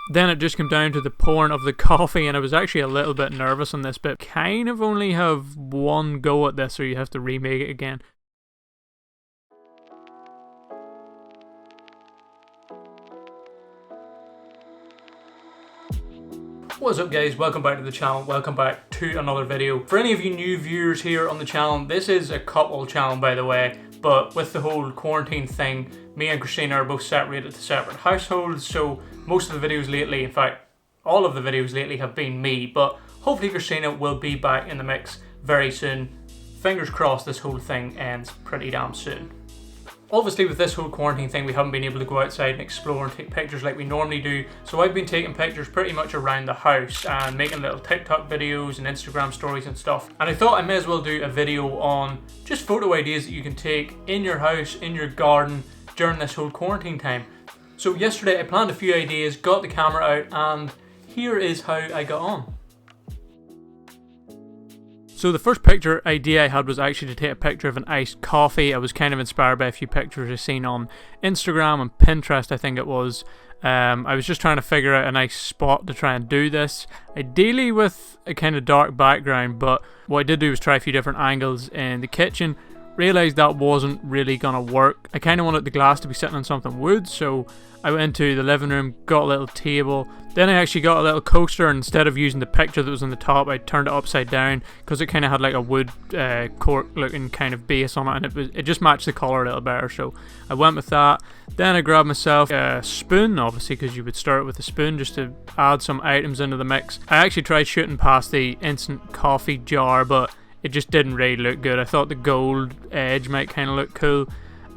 Then it just came down to the pouring of the coffee, and I was actually a little bit nervous on this bit. Kind of only have one go at this, or you have to remake it again. What's up guys, welcome back to the channel, welcome back to another video. For any of you new viewers here on the channel, this is a couple channel by the way, but with the whole quarantine thing, me and Christina are both separated to separate households, so most of the videos lately, in fact all of the videos lately have been me, but hopefully Christina will be back in the mix very soon. Fingers crossed this whole thing ends pretty damn soon. Obviously with this whole quarantine thing we haven't been able to go outside and explore and take pictures like we normally do, so I've been taking pictures pretty much around the house and making little TikTok videos and Instagram stories and stuff. And I thought I may as well do a video on just photo ideas that you can take in your house, in your garden during this whole quarantine time. So yesterday I planned a few ideas, got the camera out, and here is how I got on. So the first picture idea I had was actually to take a picture of an iced coffee. I was kind of inspired by a few pictures I've seen on Instagram and Pinterest, I think it was. I was just trying to figure out a nice spot to try and do this, ideally with a kind of dark background, but what I did do was try a few different angles in the kitchen. Realised that wasn't really gonna work. I kind of wanted the glass to be sitting on something wood, so I went into the living room, got a little table, then I actually got a little coaster, and instead of using the picture that was on the top, I turned it upside down because it kind of had like a wood cork looking kind of base on it, and it just matched the colour a little better, so I went with that. Then I grabbed myself a spoon, obviously because you would start with a spoon just to add some items into the mix. I actually tried shooting past the instant coffee jar, but it just didn't really look good. I thought the gold edge might kind of look cool,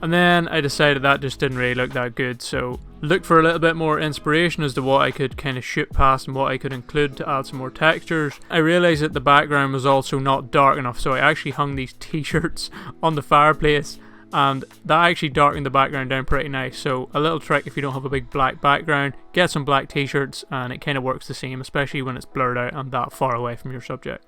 and then I decided that just didn't really look that good, so looked for a little bit more inspiration as to what I could kind of shoot past and what I could include to add some more textures. I realised that the background was also not dark enough, so I actually hung these t-shirts on the fireplace, and that actually darkened the background down pretty nice. So a little trick, if you don't have a big black background, get some black t-shirts and it kind of works the same, especially when it's blurred out and that far away from your subject.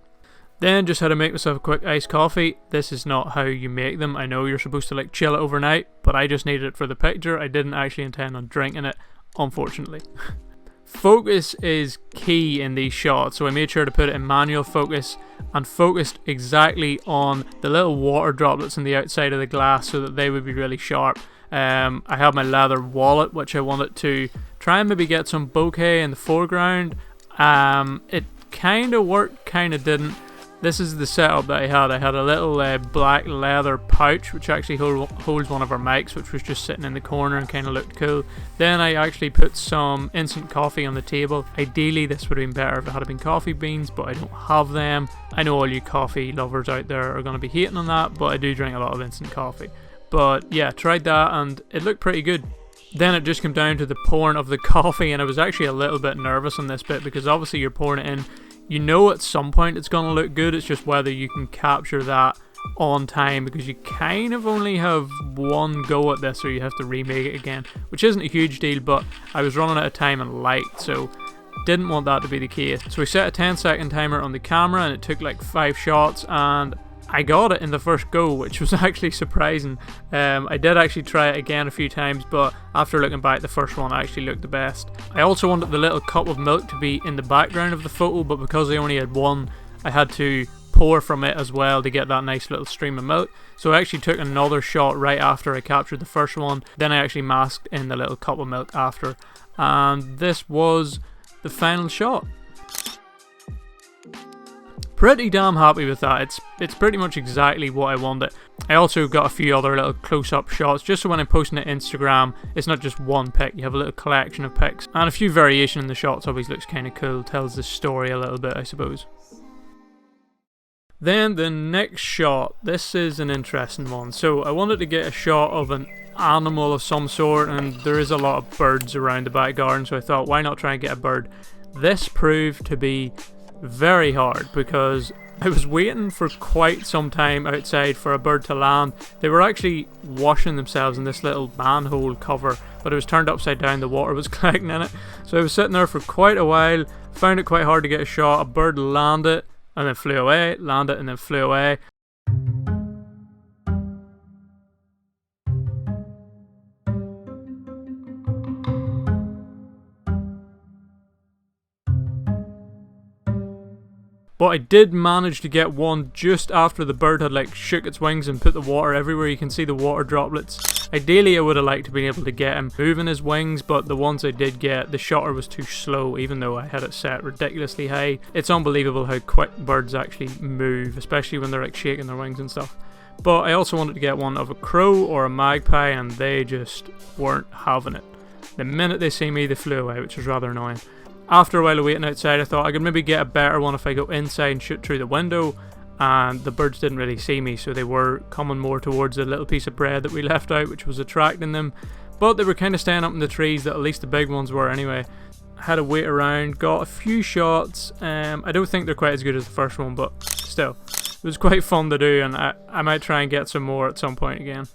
Then just had to make myself a quick iced coffee. This is not how you make them. I know you're supposed to like chill it overnight, but I just needed it for the picture. I didn't actually intend on drinking it, unfortunately. Focus is key in these shots, so I made sure to put it in manual focus and focused exactly on the little water droplets on the outside of the glass so that they would be really sharp. I had my leather wallet, which I wanted to try and maybe get some bokeh in the foreground. It kind of worked, kind of didn't. This is the setup that I had. I had a little black leather pouch which actually holds one of our mics, which was just sitting in the corner and kind of looked cool. Then I actually put some instant coffee on the table. Ideally this would have been better if it had been coffee beans, but I don't have them. I know all you coffee lovers out there are going to be hating on that, but I do drink a lot of instant coffee. But yeah, tried that and it looked pretty good. Then it just came down to the pouring of the coffee, and I was actually a little bit nervous on this bit because obviously you're pouring it in. You know at some point it's going to look good, it's just whether you can capture that on time, because you kind of only have one go at this or you have to remake it again, which isn't a huge deal, but I was running out of time and light, so didn't want that to be the case. So we set a 10-second timer on the camera and it took like 5 shots and I got it in the first go, which was actually surprising. I did actually try it again a few times, but after looking back, the first one actually looked the best. I also wanted the little cup of milk to be in the background of the photo, but because I only had one, I had to pour from it as well to get that nice little stream of milk. So I actually took another shot right after I captured the first one, then I actually masked in the little cup of milk after, and this was the final shot. Pretty damn happy with that. It's pretty much exactly what I wanted. I also got a few other little close-up shots just so when I'm posting it to Instagram it's not just one pic, you have a little collection of pics, and a few variation in the shots always looks kind of cool, tells the story a little bit I suppose. Then the next shot, this is an interesting one. So I wanted to get a shot of an animal of some sort, and there is a lot of birds around the back garden, so I thought why not try and get a bird. This proved to be very hard because I was waiting for quite some time outside for a bird to land. They were actually washing themselves in this little manhole cover, but it was turned upside down, the water was collecting in it. So I was sitting there for quite a while, found it quite hard to get a shot. A bird landed and then flew away, landed and then flew away. But I did manage to get one just after the bird had like shook its wings and put the water everywhere. You can see the water droplets. Ideally I would have liked to be able to get him moving his wings, but the ones I did get, the shutter was too slow even though I had it set ridiculously high. It's unbelievable how quick birds actually move, especially when they're like shaking their wings and stuff. But I also wanted to get one of a crow or a magpie, and they just weren't having it. The minute they see me, they flew away, which was rather annoying. After a while of waiting outside, I thought I could maybe get a better one if I go inside and shoot through the window, and the birds didn't really see me, so they were coming more towards the little piece of bread that we left out, which was attracting them. But they were kind of staying up in the trees, that at least the big ones were anyway. I had to wait around, got a few shots. I don't think they're quite as good as the first one, but still, it was quite fun to do, and I might try and get some more at some point again.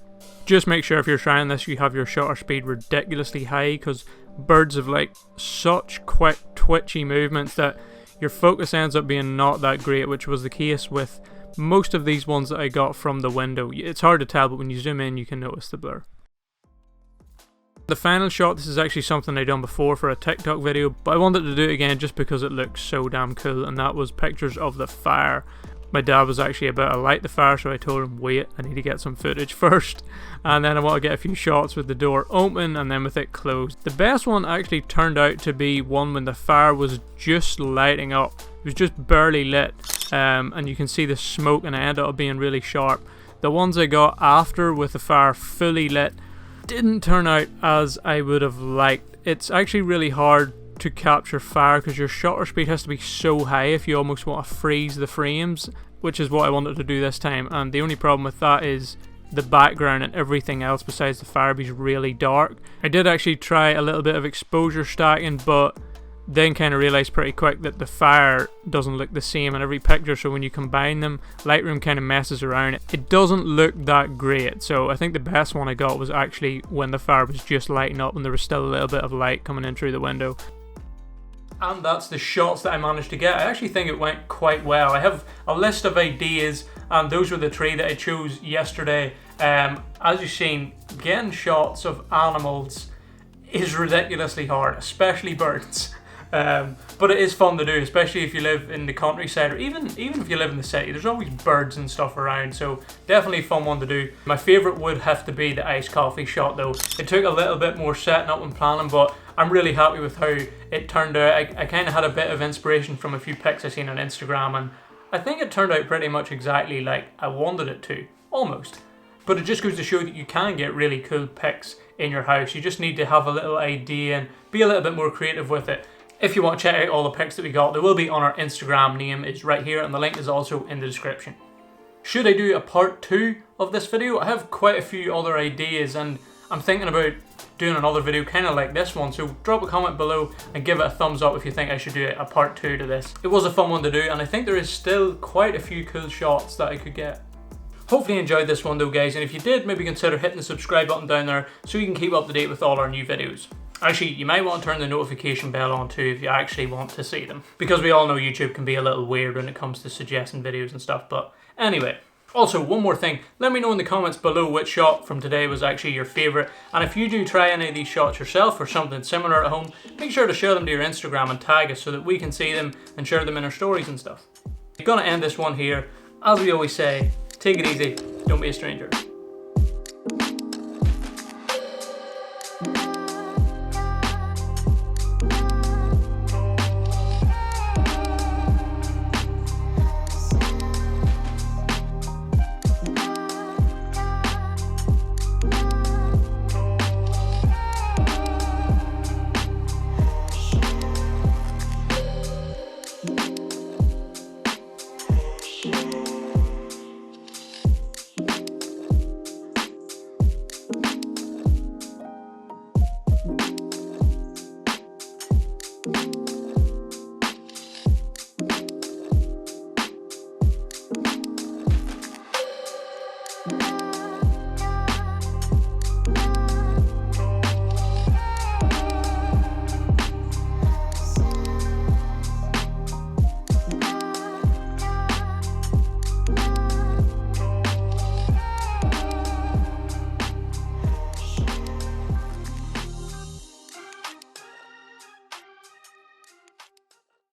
Just make sure if you're trying this you have your shutter speed ridiculously high, because birds have like such quick twitchy movements that your focus ends up being not that great, which was the case with most of these ones that I got from the window. It's hard to tell, but when you zoom in you can notice the blur. The final shot, this is actually something I done before for a TikTok video, but I wanted to do it again just because it looks so damn cool, and that was pictures of the fire. My dad was actually about to light the fire, so I told him, wait, I need to get some footage first. And then I want to get a few shots with the door open and then with it closed. The best one actually turned out to be one when the fire was just lighting up. It was just barely lit. And you can see the smoke, and it ended up being really sharp. The ones I got after with the fire fully lit didn't turn out as I would have liked. It's actually really hard to capture fire because your shutter speed has to be so high if you almost want to freeze the frames, which is what I wanted to do this time. And the only problem with that is the background and everything else besides the fire is really dark. I did actually try a little bit of exposure stacking, but then kind of realized pretty quick that the fire doesn't look the same in every picture, so when you combine them, Lightroom kind of messes around. It doesn't look that great, so I think the best one I got was actually when the fire was just lighting up and there was still a little bit of light coming in through the window. And that's the shots that I managed to get. I actually think it went quite well. I have a list of ideas, and those were the three that I chose yesterday. As you've seen, getting shots of animals is ridiculously hard, especially birds. But it is fun to do, especially if you live in the countryside, or even if you live in the city. There's always birds and stuff around, so definitely a fun one to do. My favourite would have to be the iced coffee shot though. It took a little bit more setting up and planning, but I'm really happy with how it turned out. I kind of had a bit of inspiration from a few pics I seen on Instagram, and I think it turned out pretty much exactly like I wanted it to, almost. But it just goes to show that you can get really cool pics in your house. You just need to have a little idea and be a little bit more creative with it. If you want to check out all the pics that we got, they will be on our Instagram. Name is right here, and the link is also in the description. Should I do a part 2 of this video? I have quite a few other ideas, and I'm thinking about doing another video kind of like this one, so drop a comment below and give it a thumbs up if you think I should do a part 2 to this. It was a fun one to do, and I think there is still quite a few cool shots that I could get. Hopefully you enjoyed this one though, guys, and if you did, maybe consider hitting the subscribe button down there so you can keep up to date with all our new videos. Actually, you might want to turn the notification bell on too if you actually want to see them, because we all know YouTube can be a little weird when it comes to suggesting videos and stuff. But anyway, also one more thing, let me know in the comments below which shot from today was actually your favourite, and if you do try any of these shots yourself or something similar at home, make sure to share them to your Instagram and tag us so that we can see them and share them in our stories and stuff. I'm gonna end this one here. As we always say, take it easy, don't be a stranger.